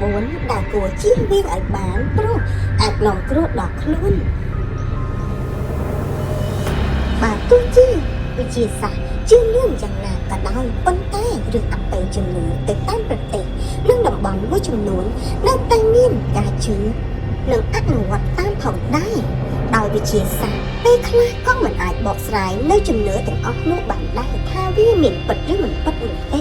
9ដែលគួរជៀសវាងឲ្យបានព្រោះអាចនាំគ្រោះដល់ខ្លួនបាទទោះជាវិទ្យាសាស្ត្រជឿនលឿនយ៉ាងណាក៏ដោយប៉ុន្តែរឿងអបិយជំនឿទៅតាមប្រទេសនិងតំបន់មួយចំនួននៅតែមានការជឿនិងអនុវត្តតាមផងដែរដោយវិទ្យាសាស្ត្រពេលខ្លះក៏មិនអាចបកស្រាយនៅជំនឿទាំងអស់នោះបានដែរថាវាមានពិតឬមិនពិតនោះទេ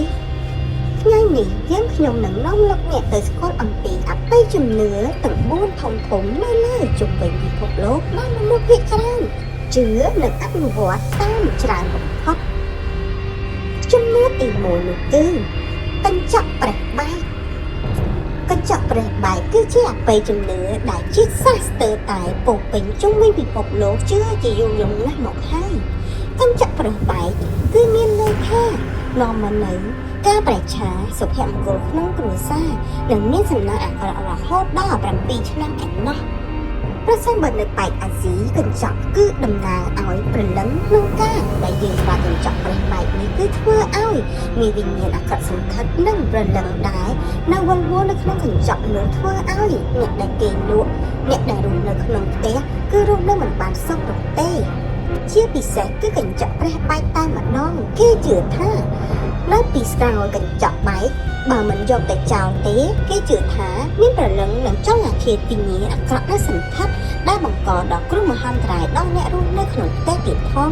ថ្ងៃនេះខ្ញុំនឹងនាំលោកអ្នកទៅស្គាល់អំពីអបិយជំនឿទាំង4ធំនៅលើជុំវិញពិភពលោកដែលមនុស្សភាគច្រើនជឿនិងអនុវត្តតាមច្រើនបំផុតជំនឿទី1នោះគឺកញ្ចក់ប្រេះបែកកញ្ចក់ប្រេះបែកគឺជាអបិយជំនឿដែលជាតិសាសន៍ស្ទើរតែពោពេញជុំវិញពិភពលោកជឿជាយូរលង់ណាស់មកហើយកញ្ចក់ប្រេះបែកគឺមានន័យថានាំមកនៅការប្រឆាសុភមង្គលក្នុងគ្រួសារនិងមានសំណាងអាក្រក់រហូតដល់7ឆ្នាំឯណោះប្រសិនបើនៅប៉ែកអាស៊ីកញ្ចក់គឺតំណាងឲ្យព្រលឹងក្នុងការដែលយើងប្រើកញ្ចក់ប្រេះបែកនេះគឺធ្វើឲ្យមានវិញ្ញាណអាក្រក់សង្ឃឹតនិងព្រលឹងដែរនៅវល់វល់នៅក្នុងកញ្ចក់នោះធ្វើឲ្យអ្នកដែលគេលក់អ្នកដែលរស់នៅក្នុងផ្ទះគឺរស់នៅមិនបានសុខទេជាពិសេសគឺកញ្ចក់ប្រេះបែកតែម្ដងគេជឿថានៅពីស្ក្រោយកញ្ចក់បែកបើមិនយកទៅចោលទេគេជឿថាមានព្រលឹងនឹងចង់អាឃាតវិញ្ញាណអាក្រក់ដែលសង្ឃឹតដែលបង្កដល់គ្រោះមហន្តរាយដល់អ្នករស់នៅក្នុងផ្ទះទៀតផង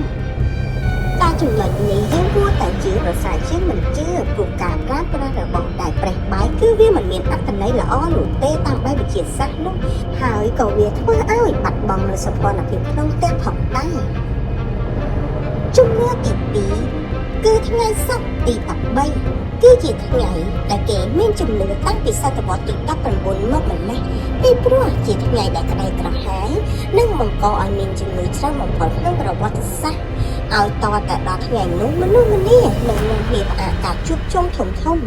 តែចំណុចនេះយើងគួរតែជឿប្រសើរជាងមិនជឿព្រោះការប្រើប្រាស់របស់ដែលប្រេះបែកគឺវាមិនមានអត្ថន័យល្អនោះទេតាមបែបវិទ្យាសាស្ត្រនោះហើយក៏វាធ្វើឲ្យបាត់បង់នូវសោភ័ណភាពក្នុងផ្ទះផងដែរជំនឿទី2គឺថ្ងៃសុក្រទី13គឺជាថ្ងៃដែលគេមានជំនឿតាំងពីសតវត្សទី19មកម្ល៉េះពីព្រោះជាថ្ងៃដែលក្តីក្រហាយនិងបង្កឲ្យមានជំនឿច្រើនបំផុតក្នុងប្រវត្តិសាស្ត្រឲ្យតទៅដល់ថ្ងៃនោះមនុស្សម្នានឹងមានភាពអាការជួបជុំធំ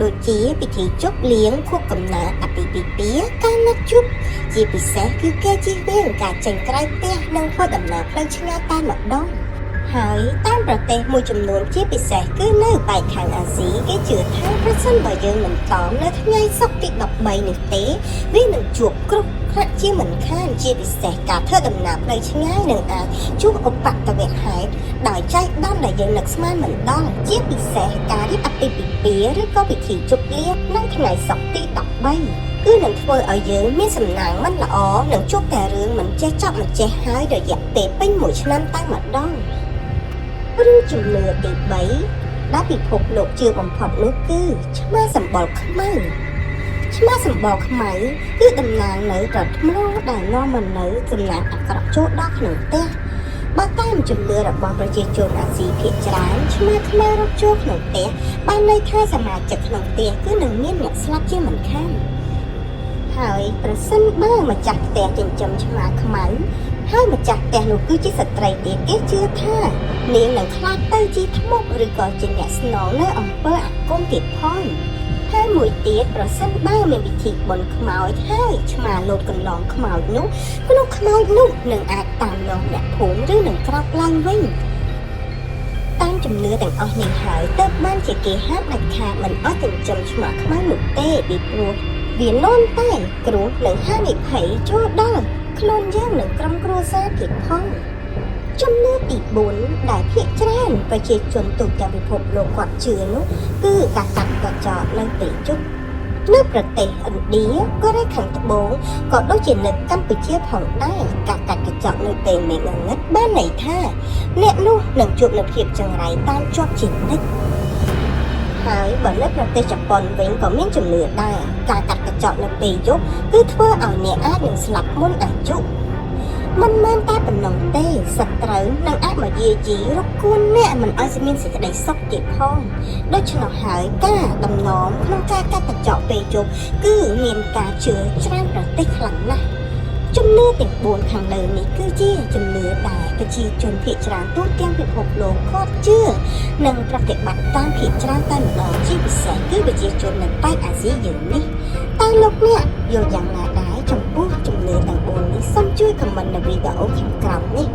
ដូចជាពិធីជប់លៀងខួបកំណើតអាពាហ៍ពិពាហ៍ការណាត់ជួបជាពិសេសគឺគេជិះវាងការចេញក្រៅផ្ទះនិងធ្វើដំណើរផ្លូវឆ្ងាយតែម្ដងហើយតាមប្រទេសមួយចំនួនជាពិសេសគឺនៅប៉ែកខាងអាស៊ីគេជឿថាប្រសិនបើយើងមិនតមនៅថ្ងៃសុក្រទី13នេះទេវានឹងជួបគ្រោះថ្នាក់ជាមិនខានជាពិសេសការធ្វើដំណើរផ្លូវឆ្ងាយនឹងអាចជួបឧបទ្ទវហេតុដោយចៃដន្យដែលយើងនឹកស្មានមិនដល់ជាពិសេសការរៀបអាពាហ៍ពិពាហ៍ឬក៏ពិធីជប់លៀងនៅថ្ងៃសុក្រទី13គឺនឹងធ្វើឲ្យយើងមានសំណាងមិនល្អនឹងជួបតែរឿងមិនចេះចប់មិនចេះហើយរយៈពេលពេញ1ឆ្នាំតែម្ដងឬជំនឿទី3ដែលពិភពលោកជឿបំផុតនោះគឺឆ្មាសម្បុរខ្មៅឆ្មាសម្បុរខ្មៅគឺតំណាងនៅប្រថ្មដែលនាំមកនៅសំណាងអាក្រក់ចូលដល់ក្នុងផ្ទះបើតាមជំនឿរបស់ប្រជាជនអាស៊ីភាគច្រើនឆ្មាខ្មៅរត់ចូលក្នុងផ្ទះបានន័យថាសមាជិកក្នុងផ្ទះគឺនឹងមានអ្នកស្លាប់ជាមិនខានហើយប្រសិនបើម្ចាស់ផ្ទះចិញ្ចឹមឆ្មាខ្មៅហើយម្ចាស់ផ្ទះនោះគឺជាស្ត្រីទៀតគេជឿថានាងនឹងខ្លាចទៅជាធ្មប់ឬក៏ជាអ្នកស្នងនៅអំពើអាគមទៀតផងហើយមួយទៀតប្រសិនបើមានពិធីបុណ្យខ្មោចហើយឆ្មាលោតកន្លងខ្មោចនោះក្នុងខ្មោចនោះនឹងអាចតាមលងអ្នកភូមិឬនឹងក្រោកឡើងវិញតាមជំនឿទាំងអស់នេះហើយទើបបានជាគេហាមដាច់ខាតមិនឲ្យចិញ្ចឹមឆ្មាខ្មៅនោះទេពីព្រោះវានាំតែគ្រោះនិងហានិភ័យចូលដល់ខ្លួនយើងនិងក្រុមគ្រួសារទៀតផងជំនឿទី4ដែលភាគច្រើនប្រជាជនទូទាំងពិភពលោកគាត់ជឿនោះគឺការកាត់កញ្ចក់នៅពេលជប់នៅប្រទេសឥណ្ឌាកូរ៉េខាងត្បូងក៏ដូចជានៅកម្ពុជាផងដែរការកាត់កញ្ចក់នៅពេលមេឃងងឹតបានន័យថាអ្នកនោះនឹងជួបនូវភាពចង្រៃតាមជាប់ជានិច្ចហើយបើនៅប្រទេសជប៉ុនវិញក៏មានជំនឿដែរការកាត់កញ្ចក់នៅពេលយប់គឺធ្វើឲ្យអ្នកអាចនឹងស្លាប់មុនអាយុមិនមែនតែប៉ុណ្ណោះទេសត្រូវនឹងអាចមកយាយីរកគួនអ្នកមិនឲ្យមានសេចក្តីសុខទៀតផងដូច្នោះហើយការដំណំក្នុងការកាត់កញ្ចក់ពេលយប់គឺមានការជឿច្រើនប្រទេសខ្លាំងណាស់ជំនឿទាំង4ខាងលើនេះគឺជាជំនឿដែលប្រជាជនភាគច្រើនទូទាំងពិភពលោកគាត់ជឿនិងប្រតិបត្តិតាមភាគច្រើនតែម្ដងជាពិសេសគឺប្រជាជននៅប៉ែកអាស៊ីយើងនេះតែលោកអ្នកយល់យ៉ាងណាដែរចំពោះជំនឿទាំង4នេះសូមជួយខមមិននៅវីដេអូខាងក្រោមនេះ